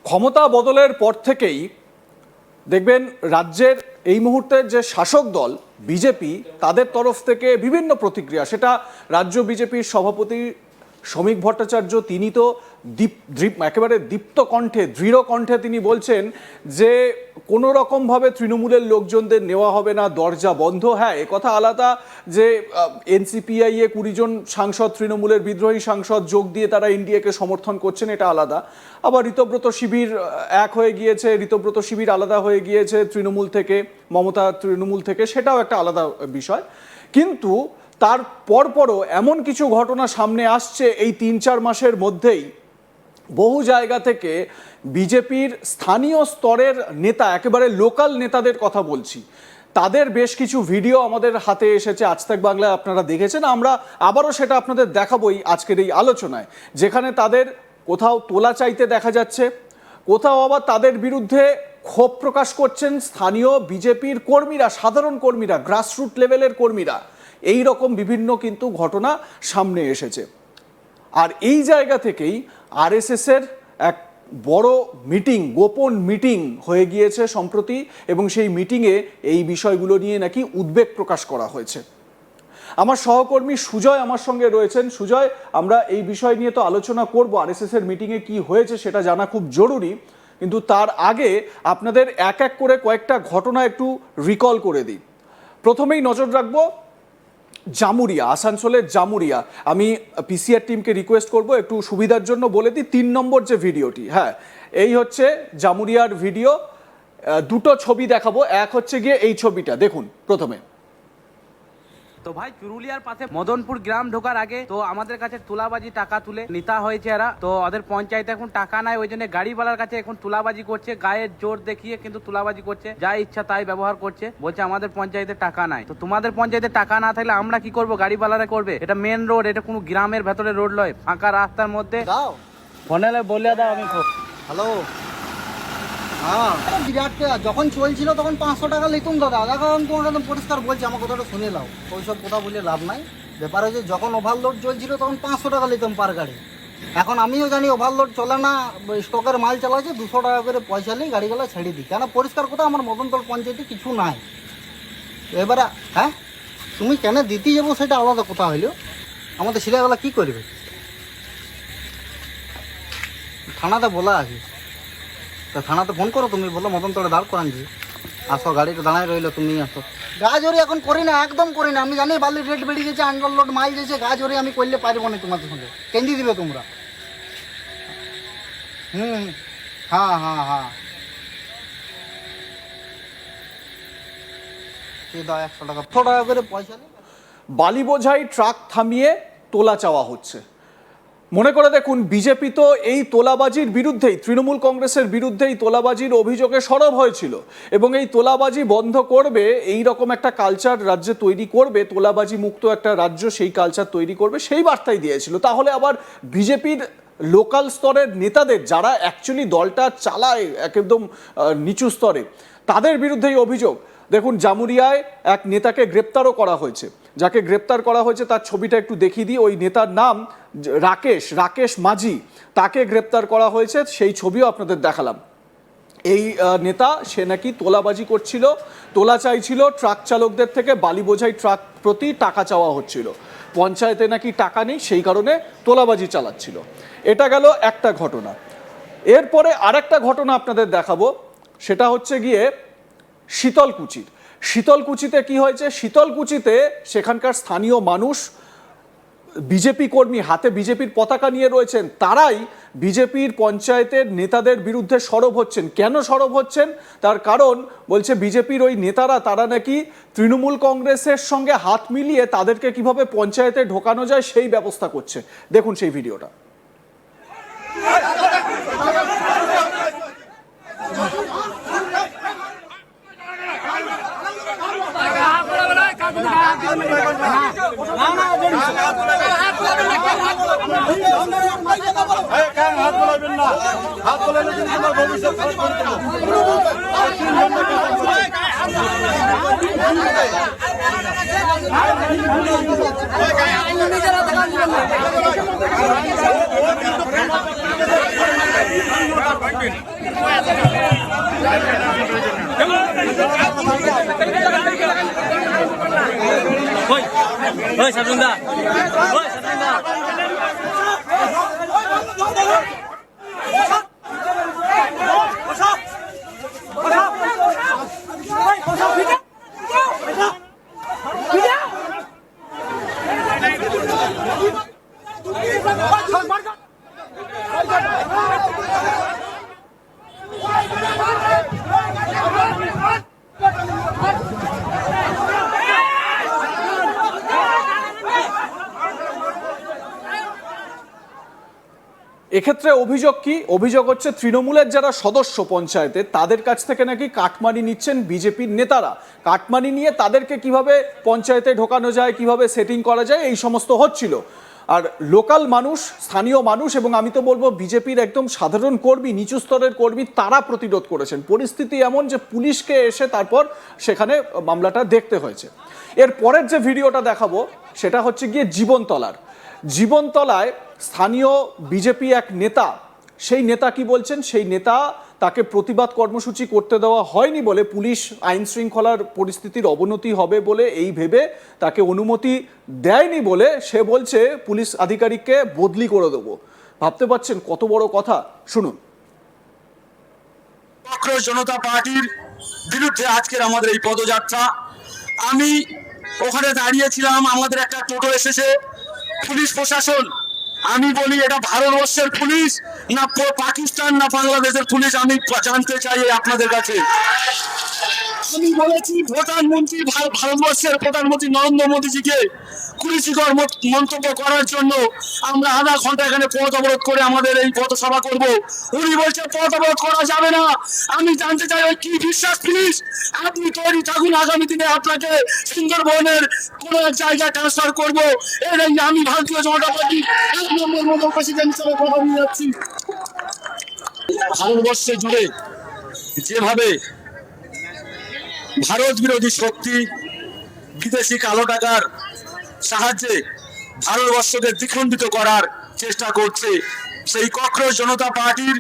ক্ষমতা বদলের পর থেকেই দেখবেন রাজ্যের এই মুহূর্তের যে শাসক দল বিজেপি তাদের তরফ থেকে বিভিন্ন প্রতিক্রিয়া, সেটা রাজ্য বিজেপির সভাপতি শ্রমিক ভট্টাচার্য তিনি তো একেবারে দীপ্ত কণ্ঠে দৃঢ় কণ্ঠে তিনি বলছেন যে কোনো রকমভাবে তৃণমূলের লোকজনদের নেওয়া হবে না, দরজা বন্ধ। হ্যাঁ, একথা আলাদা যে এনসিপিআইএ 20 জন সাংসদ তৃণমূলের বিদ্রোহী সাংসদ যোগ দিয়ে তারা এনডিএকে সমর্থন করছেন, এটা আলাদা। আবার ঋতব্রত শিবির এক হয়ে গিয়েছে, ঋতব্রত শিবির আলাদা হয়ে গিয়েছে তৃণমূল থেকে, মমতা তৃণমূল থেকে, সেটাও একটা আলাদা বিষয়। কিন্তু তার পরপরও এমন কিছু ঘটনা সামনে আসছে এই 3-4 মাসের মধ্যেই, বহু জায়গা থেকে বিজেপির স্থানীয় স্তরের নেতা, একেবারে লোকাল নেতাদের কথা বলছি, তাদের বেশ কিছু ভিডিও আমাদের হাতে এসেছে আজ তাক বাংলায়, আপনারা দেখেছেন। আমরা আবারও সেটা আপনাদের দেখাবোই আজকের এই আলোচনায়, যেখানে তাদের কোথাও তোলা চাইতে দেখা যাচ্ছে, কোথাও আবার তাদের বিরুদ্ধে ক্ষোভ প্রকাশ করছেন স্থানীয় বিজেপির কর্মীরা, সাধারণ কর্মীরা, গ্রাসরুট লেভেলের কর্মীরা। এই রকম বিভিন্ন কিন্তু ঘটনা সামনে এসেছে। আর এই জায়গা থেকেই আরএসএসের এক বড় মিটিং, গোপন মিটিং হয়ে গিয়েছে সম্প্রতি, এবং সেই মিটিংয়ে এই বিষয়গুলো নিয়ে নাকি উদ্বেগ প্রকাশ করা হয়েছে। আমার সহকর্মী সুজয় আমার সঙ্গে রয়েছেন। সুজয়, আমরা এই বিষয় নিয়ে তো আলোচনা করব, আরএসএসের মিটিংয়ে কি হয়েছে সেটা জানা খুব জরুরি, কিন্তু তার আগে আপনাদের এক এক করে কয়েকটা ঘটনা একটু রিকল করে দিই। প্রথমেই নজর রাখবো জামুরিয়া, আসানসোলের জামুরিয়া। আমি পিসিআর টিমকে রিকোয়েস্ট করব একটু সুবিধার জন্য বলে দিই 3 নম্বর যে ভিডিওটি, হ্যাঁ এই হচ্ছে জামুরিয়ার ভিডিও। দুটো ছবি দেখাবো, এক হচ্ছে গিয়ে এই ছবিটা দেখুন প্রথমে। তো ভাই, চুরুলিয়ার পাশে মদনপুর গ্রাম ঢোকার আগে তো আমাদের কাছে তুলাবাজি টাকা তুলে নিতা হয়েছে এরা। তো ওদের পঞ্চায়েতে এখন টাকা নাই, ওই জন্য গাড়িওয়ালার কাছে এখন তুলাবাজি করছে, গায়ের জোর দেখিয়ে কিন্তু তুলাবাজি করছে, যা ইচ্ছা তাই ব্যবহার করছে, বলছে আমাদের পঞ্চায়েতে টাকা নাই। তো তোমাদের পঞ্চায়েতে টাকা না থাকলে আমরা কি করব? গাড়িওয়ালারা করবে? এটা মেন রোড, এটা কোনো গ্রামের ভেতরে রোড নয়, ফাঁকা রাস্তার মধ্যে। দাও ফোনে বলে দাও। আমি হ্যালো, হ্যাঁ বিরাট যখন চলছিল তখন 500 টাকা লিখুন দাদা। এখন তোমাকে একদম পরিষ্কার বলছি, আমার কথাটা শুনে নাও, ওইসব কথা বলে লাভ নাই। ব্যাপার হচ্ছে যখন ওভারলোড চলছিল তখন 500 টাকা লিখতাম পার গাড়ি। এখন আমিও জানি ওভারলোড চলে না, স্টকের মাল চালাচ্ছে, 200 টাকা করে পয়সা নিয়ে গাড়িগুলো ছেড়ে দিই। কেন পরিষ্কার কথা, আমার মদনতল পঞ্চায়েতে কিছু নাই। এবারে হ্যাঁ, তুমি কেন দিতে যাবো সেটা আলাদা কথা হইলো, আমাদের ছেলেবেলা কী করবে? থানাতে বলা আছে, তা থানাতে ফোন করো, তুমি বলো মদন তোড়ে দাঁড় করান যে আসো, গাড়িটা দাঁড়ায় রইলো, তুমি আসো। গাজরি এখন করি না, একদম করি না। আমি জানি বালির রেট বেড়ে গেছে, আন্ডারলোড মাল গেছে, গাজরি আমি করলে পারবো না তোমাদের সঙ্গে, কেন্দি দিবে তোমরা। হ্যাঁ হ্যাঁ হ্যাঁ, দাও 100 টাকা, 100 টাকা করে পয়সা নেই। বালি বোঝাই ট্রাক থামিয়ে তোলা চাওয়া হচ্ছে। মনে করে দেখুন, বিজেপি তো এই তোলাবাজির বিরুদ্ধেই, তৃণমূল কংগ্রেসের বিরুদ্ধেই তোলাবাজির অভিযোগে সরব হয়েছিল, এবং এই তোলাবাজি বন্ধ করবে, এই রকম একটা কালচার রাজ্যে তৈরি করবে, তোলাবাজি মুক্ত একটা রাজ্য, সেই কালচার তৈরি করবে, সেই বার্তাই দিয়েছিল। তাহলে আবার বিজেপির লোকাল স্তরের নেতাদের, যারা অ্যাকচুয়ালি দলটা চালায় একদম নিচু স্তরে, তাদের বিরুদ্ধেই অভিযোগ। দেখুন, জামুরিয়ায় এক নেতাকে গ্রেপ্তারও করা হয়েছে। যাকে গ্রেপ্তার করা হয়েছে তার ছবিটা একটু দেখিয়ে দিই। ওই নেতার নাম রাকেশ মাঝি, তাকে গ্রেপ্তার করা হয়েছে, সেই ছবিও আপনাদের দেখালাম। এই নেতা, সে নাকি তোলাবাজি করছিল, তোলা চাইছিল ট্রাক চালকদের থেকে, বালি বোঝাই ট্রাক প্রতি টাকা চাওয়া হচ্ছিল, পঞ্চায়েতে নাকি টাকা নেই, সেই কারণে তোলাবাজি চালাচ্ছিল। এটা গেল একটা ঘটনা। এরপরে আরেকটা ঘটনা আপনাদের দেখাবো, সেটা হচ্ছে গিয়ে শীতলকুচিতে কি হয়েছে। শীতলকুচিতে সেখানকার স্থানীয় মানুষ, বিজেপি কর্মী, হাতে বিজেপির পতাকা নিয়ে রয়েছেন, তারাই বিজেপির পঞ্চায়েতের নেতাদের বিরুদ্ধে সরব হচ্ছেন। কেন সরব হচ্ছেন? তার কারণ বলছে বিজেপির ওই নেতারা, তারা নাকি তৃণমূল কংগ্রেসের সঙ্গে হাত মিলিয়ে তাদেরকে কিভাবে পঞ্চায়েতে ঢোকানো যায় সেই ব্যবস্থা করছে। দেখুন সেই ভিডিওটা। হাত তোলালে কিন্তু তোমার ভবিষ্যৎ খারাপ করতে হবে। এক্ষেত্রে অভিযোগ কি? অভিযোগ হচ্ছে তৃণমূলের যারা সদস্য পঞ্চায়েতে তাদের কাছ থেকে নাকি কাটমানি নিচ্ছেন বিজেপির নেতারা। কাটমানি নিয়ে তাদেরকে কিভাবে পঞ্চায়েতে ঢোকানো যায়, কিভাবে সেটিং করা যায়, এই সমস্ত হচ্ছিল। আর লোকাল মানুষ, স্থানীয় মানুষ এবং আমি তো বলবো বিজেপির একদম সাধারণ কর্মী, নিচু স্তরের কর্মী, তারা প্রতিরোধ করেছেন। পরিস্থিতি এমন যে পুলিশকে এসে তারপর সেখানে মামলাটা দেখতে হয়েছে। এর পরের যে ভিডিওটা দেখাবো সেটা হচ্ছে গিয়ে জীবনতলায় স্থানীয় বিজেপি এক নেতা, সেই নেতা কি বলছেন? সেই নেতা তাকে প্রতিবাদ কর্মসূচি করতে দেওয়া হয়নি বলে, পুলিশ আইন শৃঙ্খলার পরিস্থিতির অবনতি হবে বলে এই ভেবে তাকে অনুমতি দেয়নি বলে সে বলছে পুলিশ আধিকারিককে বদলি করে দেবো। ভাবতে পারছেন কত বড় কথা? শুনুন। আক্রোশ জনতা পার্টির বিরুদ্ধে আজকের আমাদের এই পদযাত্রা। আমি ওখানে দাঁড়িয়েছিলাম, আমাদের একটা টোটো এসেছে, পুলিশ প্রশাসন, আমি বলি এটা ভারতবর্ষের পুলিশ না পাকিস্তান না বাংলাদেশের পুলিশ, আমি জানতে চাই আপনাদের কাছে। আমি বলেছি প্রধানমন্ত্রী, ভারতবর্ষের প্রধানমন্ত্রী নরেন্দ্র মোদীজিকে কুরুচিকর মন্তব্য করার জন্য আমরা আধা ঘন্টা এখানে পথ অবরোধ করে আমাদের এই পথসভা করব। উনি বলছে পথ অবরোধ করা যাবে না। আমি জানতে চাই ওই কি বিশ্বাস প্লিজ? আপনি তৈরি থাকুন, আগামী দিনে আপনাকে সুন্দরবনের কোন এক জায়গায় ট্রান্সফার করবো। এটাই আমি ভারতীয় জনতা পার্টি 1 নম্বর মতো প্রেসিডেন্ট হিসেবে কথা নিয়ে যাচ্ছি। ভারতবর্ষে জুড়ে যেভাবে ভারত বিরোধী শক্তি বিদেশি কালো টাকার সাহায্যে ভারতবর্ষকে দ্বিখণ্ডিত করার চেষ্টা করছে, সেই আক্রোশ জনতা পার্টির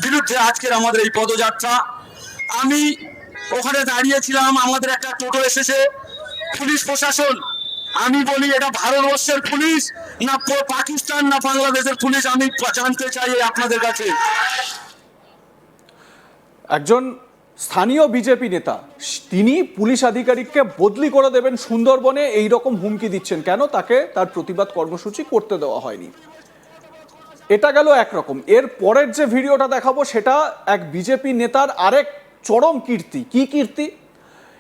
বিরুদ্ধে আজকের আমাদের এই পদযাত্রা। আমি ওখানে দাঁড়িয়েছিলাম, আমাদের একটা টোটো এসেছে, পুলিশ প্রশাসন, আমি বলি এটা ভারতবর্ষের পুলিশ না পাকিস্তান না বাংলাদেশের পুলিশ, আমি জানতে চাই আপনাদের কাছে। একজন স্থানীয় বিজেপি নেতা তিনি পুলিশ আধিকারিককে বদলি করে দেবেন সুন্দরবনে, এই রকম হুমকি দিচ্ছেন কেন? তাকে তার প্রতিবাদ কর্মসূচি করতে দেওয়া হয়নি। এটা গেল একরকম। এর পরের যে ভিডিওটা দেখাবো সেটা এক বিজেপি নেতার আরেক চরম কীর্তি। কি কীর্তি?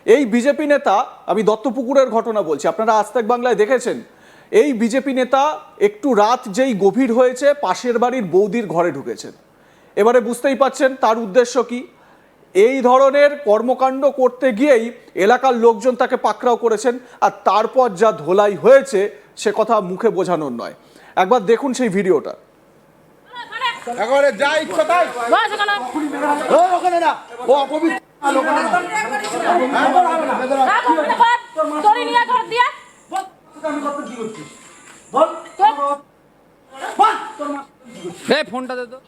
এই বিজেপি নেতা, আমি দত্তপুকুরের ঘটনা বলছি, আপনারা আজ তাক বাংলায় দেখেছেন। এই বিজেপি নেতা একটু রাত যেই গভীর হয়েছে পাশের বাড়ির বৌদির ঘরে ঢুকেছেন। এবারে বুঝতেই পাচ্ছেন তার উদ্দেশ্য কি। এই ধরনের কর্মকাণ্ড করতে গিয়েই এলাকার লোকজন তাকে পাকড়াও করেছেন, আর তারপর যা ধোলাই হয়েছে সে কথা মুখে বোঝানোর নয়। একবার দেখুন সেই ভিডিওটা। একেবারে যা ইচ্ছা তাই ওখানে না, ও অপবিত্র ফোনটা দে তো।